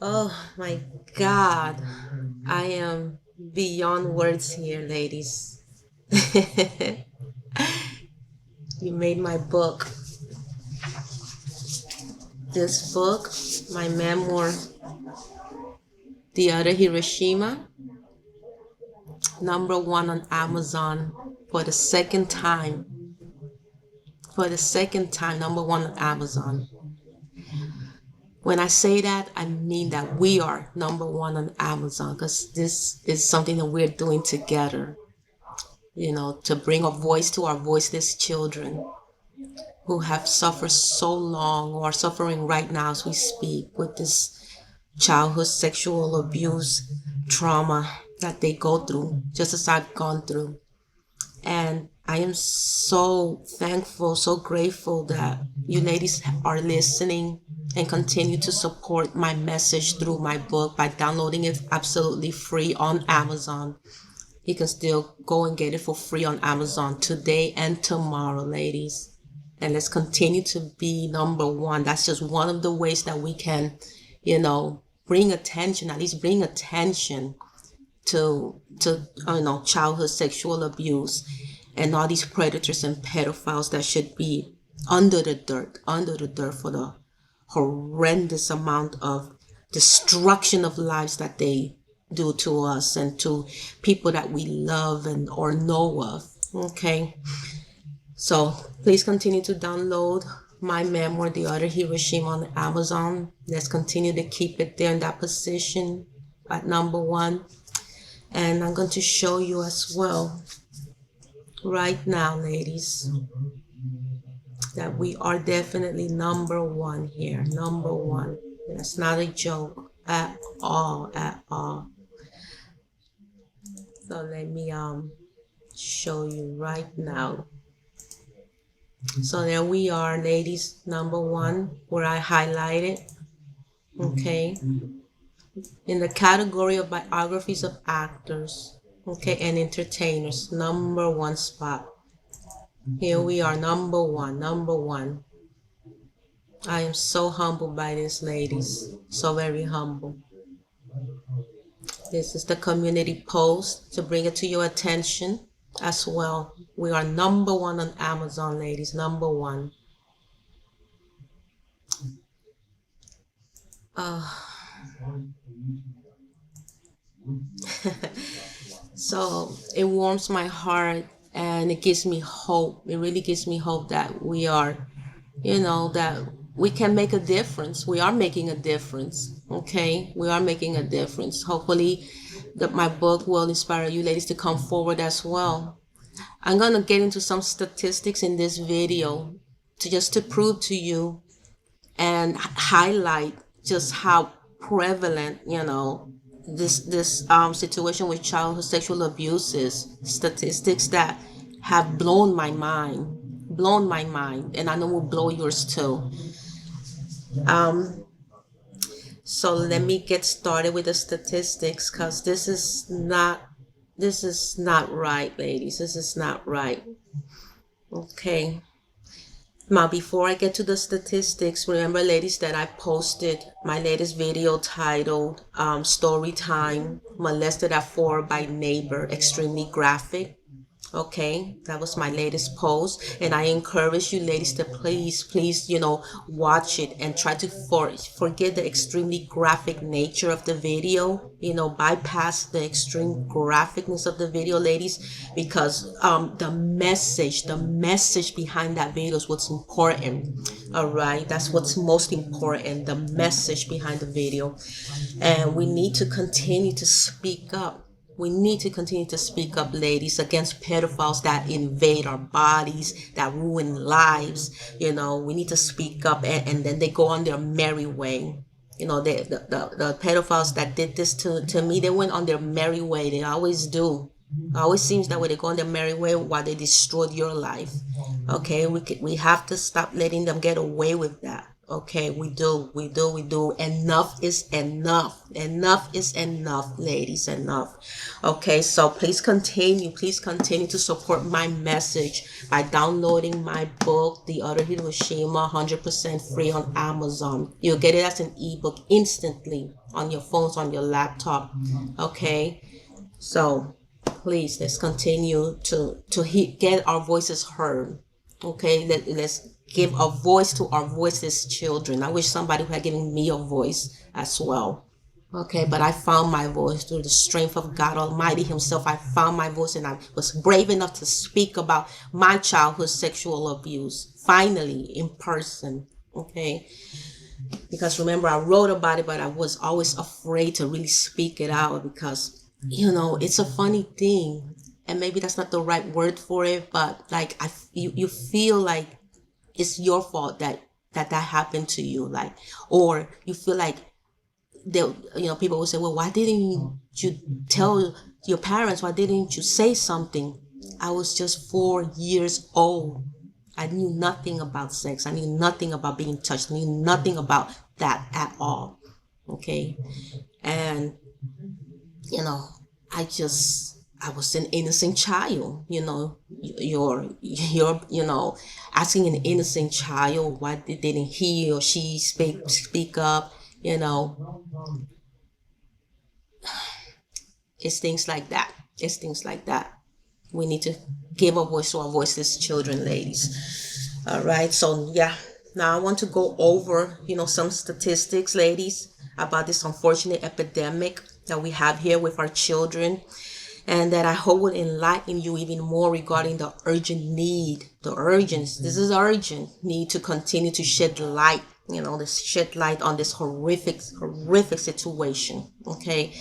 Oh my God. I am beyond words here, ladies. You made my book. This book, my memoir, The Other Hiroshima, #1 on Amazon for the second time. For the second time, #1 on Amazon. When I say that, I mean that we are #1 on Amazon because this is something that we're doing together, to bring a voice to our voiceless children who have suffered so long or are suffering right now as we speak with this childhood sexual abuse trauma that they go through, just as I've gone through. And I am so thankful, so grateful that you ladies are listening and continue to support my message through my book by downloading it absolutely free on Amazon. You can still go and get it for free on Amazon today and tomorrow, ladies. And let's continue to be #1. That's just one of the ways that we can, bring attention, at least bring attention to childhood sexual abuse and all these predators and pedophiles that should be under the dirt for the horrendous amount of destruction of lives that they do to us and to people that we love and or know of. Okay, so please continue to download my memoir, The Other Hiroshima, on Amazon. Let's continue to keep it there in that position at #1. And I'm going to show you as well right now, ladies, that we are definitely #1 here. #1. That's not a joke at all, at all. So let me show you right now. So there we are, ladies, #1, where I highlighted, okay, in the category of biographies of actors, okay, and entertainers, #1 spot. Here we are, #1. I am so humbled by this, ladies, so very humble. This is the community post to bring it to your attention as well. We are #1 on Amazon, ladies, #1. So it warms my heart and it gives me hope. It really gives me hope that we are, that we can make a difference. We are making a difference. Okay, we are making a difference. Hopefully that my book will inspire you ladies to come forward as well. I'm going to get into some statistics in this video to prove to you and highlight just how prevalent, this situation with childhood sexual abuse is. Statistics that have blown my mind, and I know will blow yours too. So let me get started with the statistics, because this is not right, ladies. This is not right. Okay. Now, before I get to the statistics, remember, ladies, that I posted my latest video titled Story Time, Molested at 4 by Neighbor, extremely graphic. Okay, that was my latest post, and I encourage you ladies to please, watch it and try to forget the extremely graphic nature of the video. Bypass the extreme graphicness of the video, ladies, because the message behind that video is what's important. All right, that's what's most important, the message behind the video. And we need to continue to speak up. We need to continue to speak up, ladies, against pedophiles that invade our bodies, that ruin lives. We need to speak up, and then they go on their merry way. The pedophiles that did this to me, they went on their merry way. They always do. It always seems that way. They go on their merry way while they destroyed your life. Okay, we have to stop letting them get away with that. Okay, we do. Enough is enough. Enough is enough, ladies. Enough. Okay, so please continue to support my message by downloading my book, The Other Hiroshima, 100% free on Amazon. You'll get it as an ebook instantly on your phones, on your laptop. Okay, so please let's continue to get our voices heard. Okay, let's give a voice to our voiceless children. I wish somebody had given me a voice as well. Okay, but I found my voice through the strength of God Almighty Himself. I found my voice and I was brave enough to speak about my childhood sexual abuse, finally, in person. Okay, because remember, I wrote about it, but I was always afraid to really speak it out because, it's a funny thing. And maybe that's not the right word for it, but like you feel like it's your fault that happened to you, like, or you feel like people will say, well, why didn't you tell your parents? Why didn't you say something? I was just 4 years old. I knew nothing about sex. I knew nothing about being touched. I knew nothing about that at all. Okay. And, you know, I was an innocent child, you're asking an innocent child why didn't he or she speak up, you know, it's things like that. It's things like that. We need to give a voice to our voiceless children, ladies. All right. So yeah, now I want to go over, some statistics, ladies, about this unfortunate epidemic that we have here with our children, and that I hope will enlighten you even more regarding the urgent need, this is urgent need to continue to shed light, shed light on this horrific situation. Okay.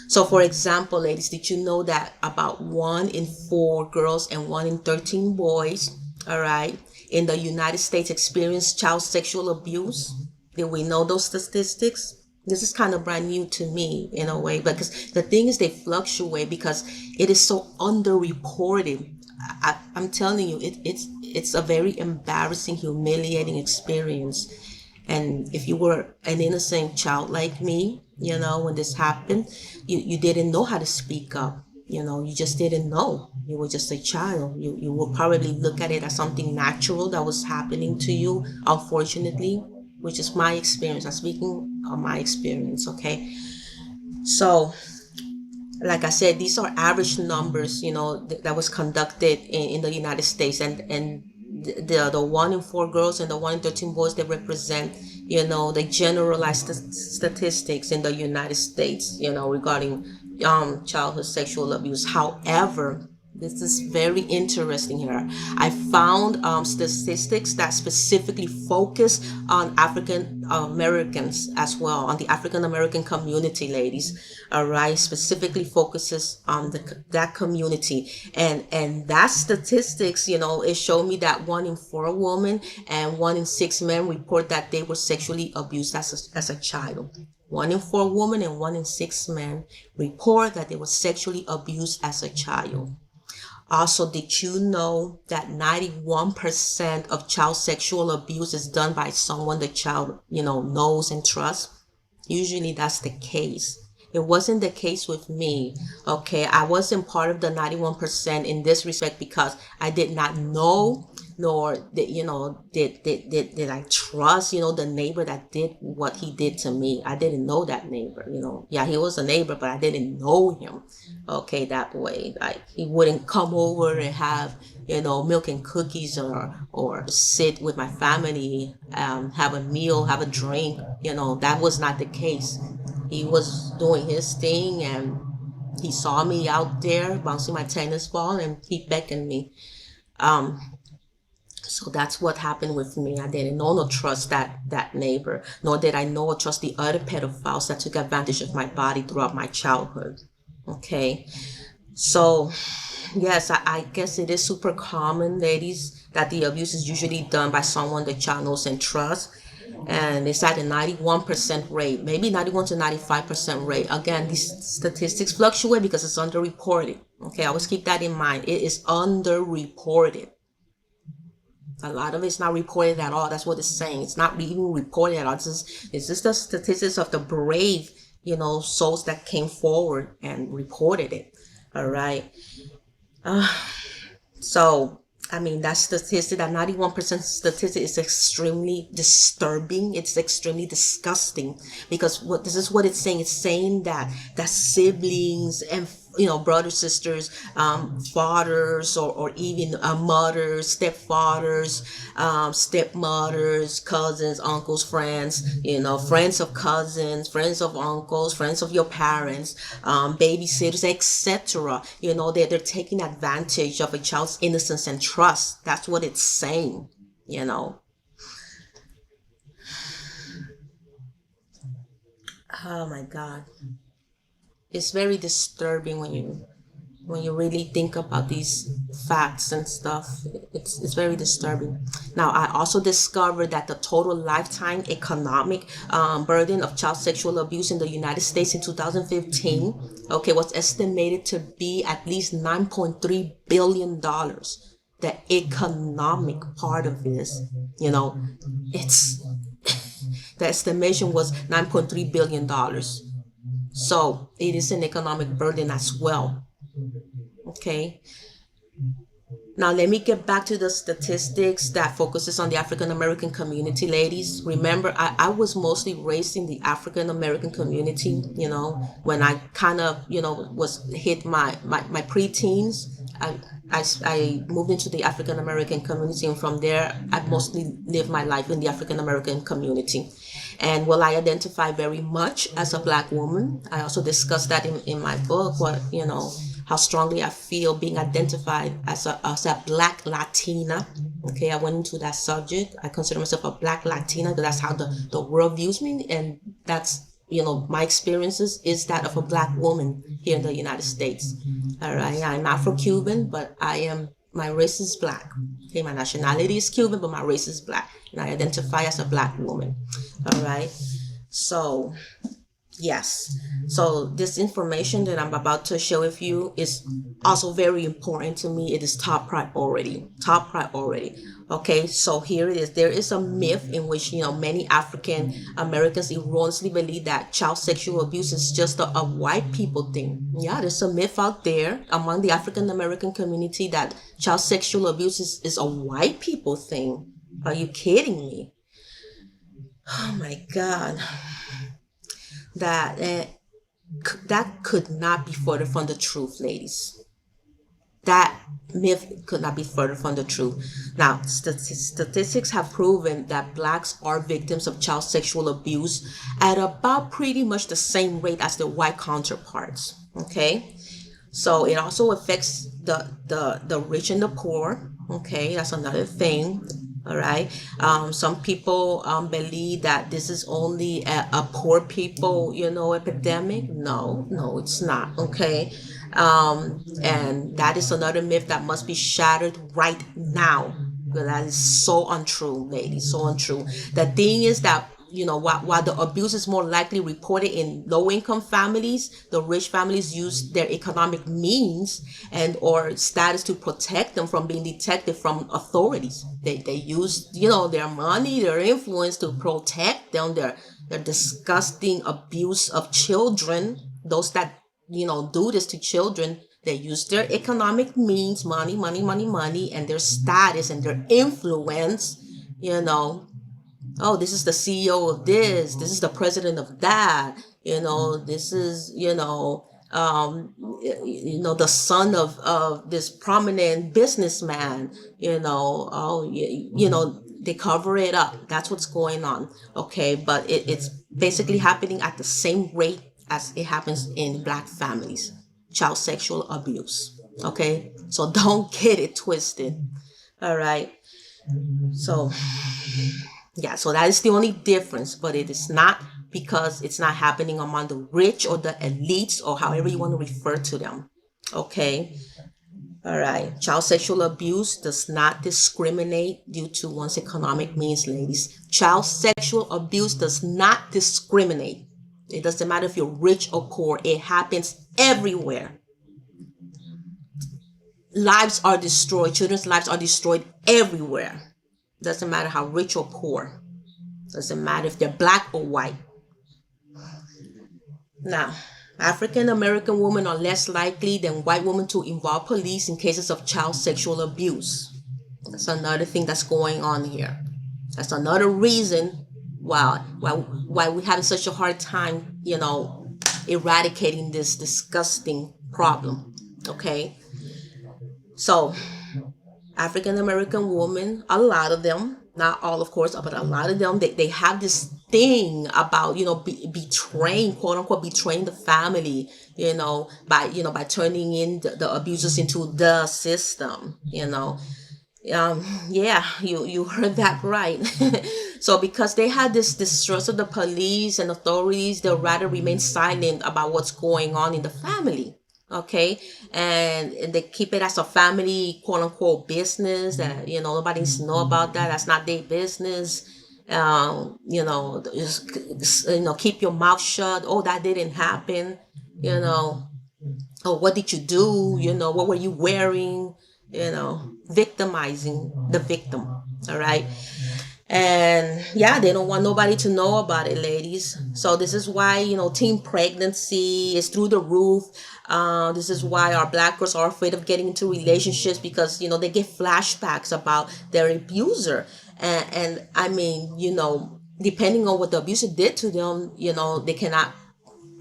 So, for example, ladies, did you know that about 1 in 4 girls and 1 in 13 boys, all right, in the United States experience child sexual abuse? Did we know those statistics? This is kind of brand new to me in a way, because the thing is they fluctuate because it is so underreported. I'm telling you, it's a very embarrassing, humiliating experience. And if you were an innocent child like me, when this happened, you didn't know how to speak up. You just didn't know. You were just a child. You will probably look at it as something natural that was happening to you, unfortunately, which is my experience. I'm speaking of my experience, okay? So, like I said, these are average numbers, that was conducted in the United States, and the 1 in 4 girls and the 1 in 13 boys, they represent, the generalized statistics in the United States, regarding childhood sexual abuse. However, this is very interesting here. I found statistics that specifically focus on African Americans as well, on the African American community, ladies. All right, specifically focuses on that community, and that statistics, it showed me that 1 in 4 women and 1 in 6 men report that they were sexually abused as a child. 1 in 4 women and 1 in 6 men report that they were sexually abused as a child. Also, did you know that 91% of child sexual abuse is done by someone the child, knows and trusts? Usually that's the case. It wasn't the case with me. Okay, I wasn't part of the 91% in this respect because I did not know, nor did I trust, the neighbor that did what he did to me. I didn't know that neighbor, Yeah, he was a neighbor, but I didn't know him. Okay, that way. Like, he wouldn't come over and have, milk and cookies, or sit with my family, have a meal, have a drink. That was not the case. He was doing his thing, and he saw me out there bouncing my tennis ball, and he beckoned me. So that's what happened with me. I didn't know nor trust that neighbor, nor did I know or trust the other pedophiles that took advantage of my body throughout my childhood. Okay, so yes, I guess it is super common, ladies, that the abuse is usually done by someone the child knows and trusts. And it's at a 91% rate, maybe 91 to 95% rate. Again, these statistics fluctuate because it's underreported. Okay, always keep that in mind. It is underreported. A lot of it's not reported at all. That's what it's saying. It's not even reported at all. It's just the statistics of the brave, souls that came forward and reported it. All right. So, I mean, that statistic, that 91% statistic is extremely disturbing. It's extremely disgusting because this is what it's saying. It's saying that siblings and brothers, sisters, fathers, or even mothers, stepfathers, stepmothers, cousins, uncles, friends, friends of cousins, friends of uncles, friends of your parents, babysitters, etc. They're taking advantage of a child's innocence and trust. That's what it's saying. Oh my God. It's very disturbing when you really think about these facts and stuff. It's very disturbing. Now, I also discovered that the total lifetime economic burden of child sexual abuse in the United States in 2015, okay, was estimated to be at least $9.3 billion. The economic part of this, it's the estimation was $9.3 billion. So it is an economic burden as well. Okay. Now let me get back to the statistics that focuses on the African American community, ladies. Remember, I was mostly raised in the African American community, when I kind of, was hit my preteens. I moved into the African American community, and from there, I mostly lived my life in the African American community. And while I identify very much as a Black woman, I also discuss that in my book, how strongly I feel being identified as a Black Latina. Okay, I went into that subject. I consider myself a Black Latina because that's how the world views me, and that's my experiences is that of a Black woman here in the United States. All right, I'm Afro-Cuban, but my race is Black. Okay, my nationality is Cuban, but my race is Black, and I identify as a Black woman. All right, so yes. So this information that I'm about to share with you is also very important to me. It is top priority. Top priority. Okay, so here it is. There is a myth in which, many African Americans erroneously believe that child sexual abuse is just a white people thing. Yeah, there's a myth out there among the African American community that child sexual abuse is a white people thing. Are you kidding me? Oh my God. That could not be further from the truth, ladies. That myth could not be further from the truth. Now, statistics have proven that Blacks are victims of child sexual abuse at about pretty much the same rate as their white counterparts. Okay, so it also affects the rich and the poor. Okay, that's another thing. All right. Some people believe that this is only a poor people, epidemic. No, it's not. Okay. And that is another myth that must be shattered right now. Because that is so untrue, ladies. So untrue. The thing is that while the abuse is more likely reported in low-income families, the rich families use their economic means and or status to protect them from being detected from authorities. They use their money, their influence to protect them. Their disgusting abuse of children. Those that do this to children. They use their economic means, money, and their status and their influence. Oh, this is the CEO of this is the president of that, this is, the son of this prominent businessman, they cover it up. That's what's going on. Okay. But it's basically happening at the same rate as it happens in Black families, child sexual abuse. Okay. So don't get it twisted. All right. So yeah, so that is the only difference, but it is not because it's not happening among the rich or the elites or however you want to refer to them. Okay. All right. Child sexual abuse does not discriminate due to one's economic means, ladies. Child sexual abuse does not discriminate. It doesn't matter if you're rich or poor. It happens everywhere. Lives are destroyed. Children's lives are destroyed everywhere. Doesn't matter how rich or poor. Doesn't matter if they're black or white. Now, African American women are less likely than white women to involve police in cases of child sexual abuse. That's another thing that's going on here. That's another reason why we're having such a hard time, eradicating this disgusting problem. Okay, so African American women, a lot of them, not all of course, but a lot of them, they have this thing about, betraying, quote unquote, betraying the family, by turning in the abusers into the system, yeah, you heard that right. So because they had this distrust of the police and authorities, they'll rather remain silent about what's going on in the family. Okay, and they keep it as a family, quote unquote, business that nobody needs to know about that. That's not their business. Just, keep your mouth shut. Oh, that didn't happen. You know, oh, what did you do? What were you wearing? Victimizing the victim. All right. And yeah, they don't want nobody to know about it, ladies. So this is why, teen pregnancy is through the roof. This is why our black girls are afraid of getting into relationships, because they get flashbacks about their abuser. And I mean, depending on what the abuser did to them, they cannot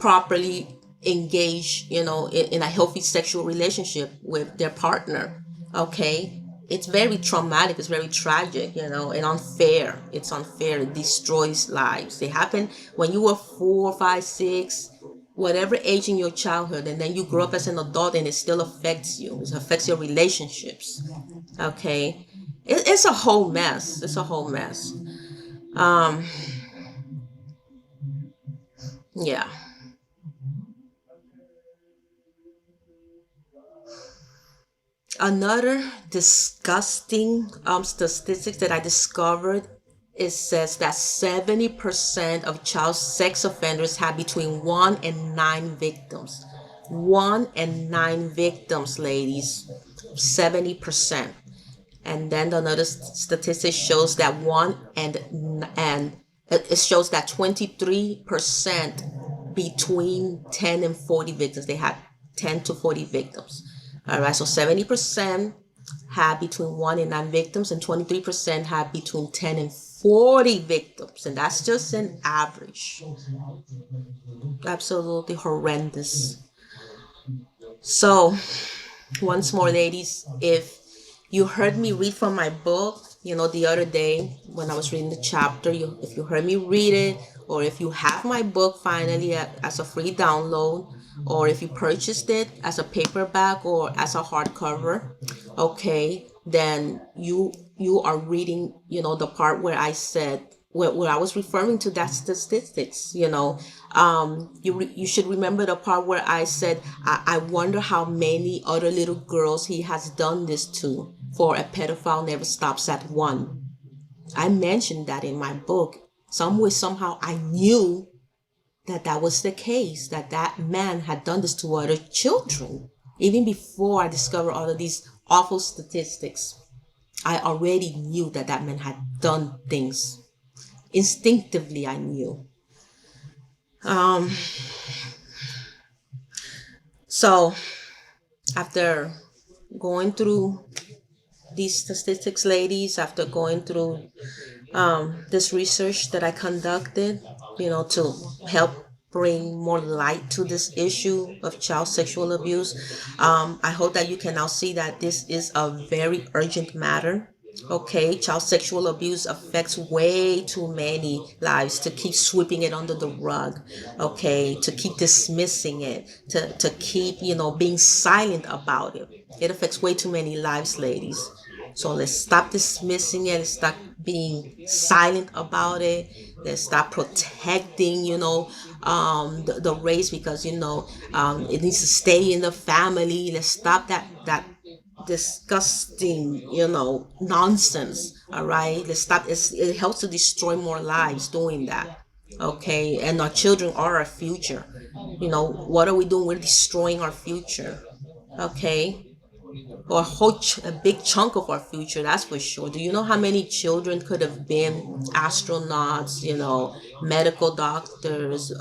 properly engage, in a healthy sexual relationship with their partner. Okay, it's very traumatic, it's very tragic, and unfair. It's unfair. It destroys lives. They happen when you were 4, 5, 6, whatever age in your childhood, and then you grow up as an adult, and it still affects you. It affects your relationships. Okay, it's a whole mess. It's a whole mess. um yeah. Another disgusting statistics that I discovered, it says that 70% of child sex offenders have between 1 and 9 victims. 1 and 9 victims, ladies. 70%. And then another statistic shows that it shows that 23% between 10 and 40 victims. They had 10 to 40 victims. All right, so 70% had between 1 and 9 victims, and 23% had between 10 and 40 victims. And that's just an average. Absolutely horrendous. So, once more, ladies, if you heard me read from my book, the other day when I was reading the chapter, if you heard me read it, or if you have my book finally as a free download, or if you purchased it as a paperback or as a hardcover, okay, then you are reading, the part where I said, where I was referring to that statistics. You should remember the part where I said, I wonder how many other little girls he has done this to, for a pedophile never stops at one. I mentioned that in my book. Some way, somehow, I knew that was the case, that man had done this to other children. Even before I discovered all of these awful statistics, I already knew that man had done things. Instinctively, I knew. Um, so, after going through these statistics, ladies, after going through this research that I conducted, to help bring more light to this issue of child sexual abuse, I hope that you can now see that this is a very urgent matter. Okay, child sexual abuse affects way too many lives to keep sweeping it under the rug. Okay, to keep dismissing it, to keep, being silent about it. It affects way too many lives, ladies. So let's stop dismissing it. Let's stop being silent about it. Let's stop protecting, the race, because it needs to stay in the family. Let's stop that disgusting, nonsense. All right, let's stop. It helps to destroy more lives doing that. Okay, and our children are our future. What are we doing? We're destroying our future. Okay, or a big chunk of our future, that's for sure. Do you know how many children could have been astronauts, medical doctors,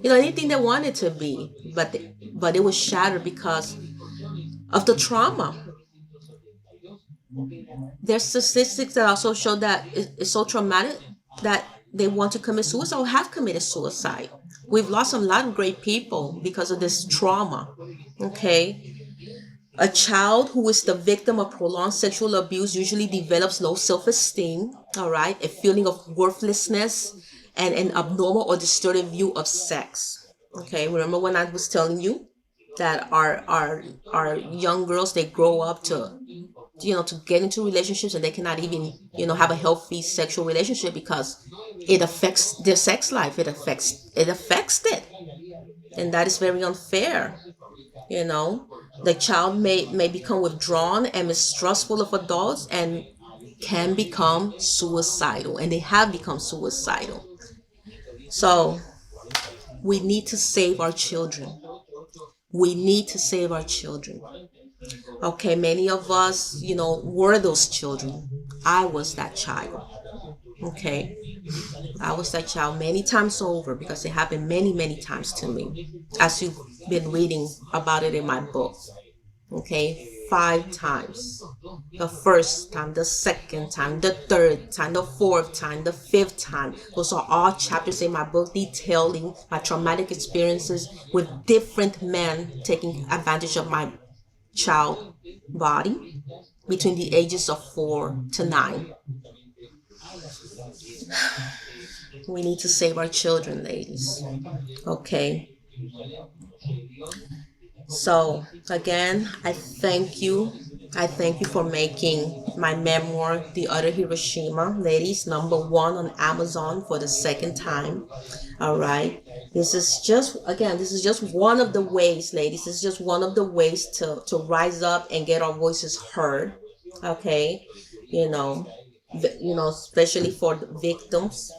anything they wanted to be, but it was shattered because of the trauma. There's statistics that also show that it's so traumatic that they want to commit suicide or have committed suicide. We've lost a lot of great people because of this trauma. Okay. A child who is the victim of prolonged sexual abuse usually develops low self esteem, all right, a feeling of worthlessness, and an abnormal or distorted view of sex. Okay, remember when I was telling you that our young girls, they grow up to get into relationships and they cannot even have a healthy sexual relationship because it affects their sex life. It affects it, and that is very unfair. you know the child may become withdrawn and mistrustful of adults and can become suicidal, and they have become suicidal. So we need to save our children. We need to save our children. Okay, many of us, were those children. I was that child. Okay, I was that child many times over because it happened many, many times to me, as you've been reading about it in my book. Okay, 5 times. The first time, the second time, the third time, the fourth time, the fifth time. Those are all chapters in my book detailing my traumatic experiences with different men taking advantage of my child body between the ages of 4 to 9. We need to save our children, ladies. Okay. So again, I thank you. I thank you for making my memoir, The Other Hiroshima, ladies, #1 on Amazon for the second time. All right. This is just one of the ways, ladies. This is just one of the ways to rise up and get our voices heard. Okay. You know, especially for the victims,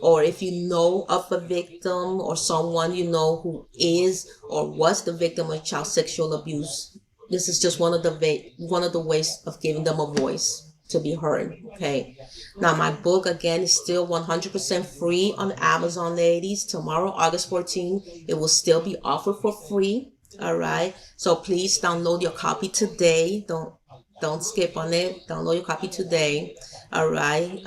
or if you know of a victim or someone who is or was the victim of child sexual abuse. This is just one of the ways of giving them a voice to be heard. Okay. Now my book again is still 100% free on Amazon, ladies. Tomorrow, August 14th, it will still be offered for free. All right. So please download your copy today. Don't skip on it. Download your copy today. All right.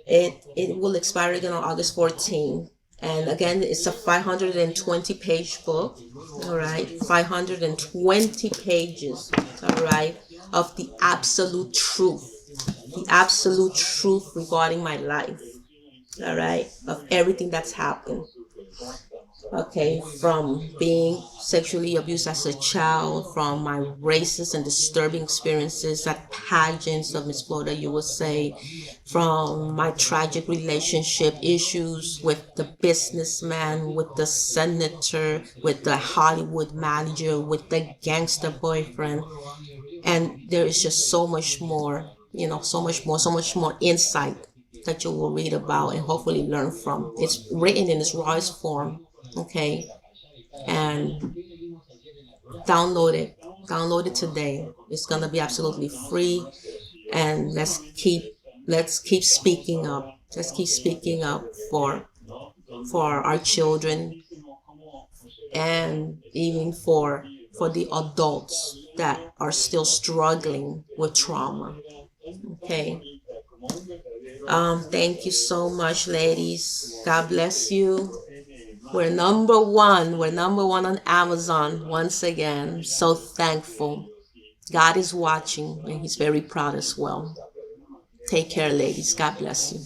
It will expire again on August 14th. And again, it's a 520 page book. All right. 520 pages. All right. Of the absolute truth. The absolute truth regarding my life. All right. Of everything that's happened. Okay, from being sexually abused as a child, from my racist and disturbing experiences at pageants of Miss Florida USA, from my tragic relationship issues with the businessman, with the senator, with the Hollywood manager, with the gangster boyfriend. And there is just so much more, so much more insight that you will read about and hopefully learn from. It's written in its rawest form. Okay. And download it. Download it today. It's gonna be absolutely free. And let's keep speaking up. Let's keep speaking up for our children, and even for the adults that are still struggling with trauma. Okay. Thank you so much, ladies. God bless you. We're number one. We're number one on Amazon once again. So thankful. God is watching and He's very proud as well. Take care, ladies. God bless you.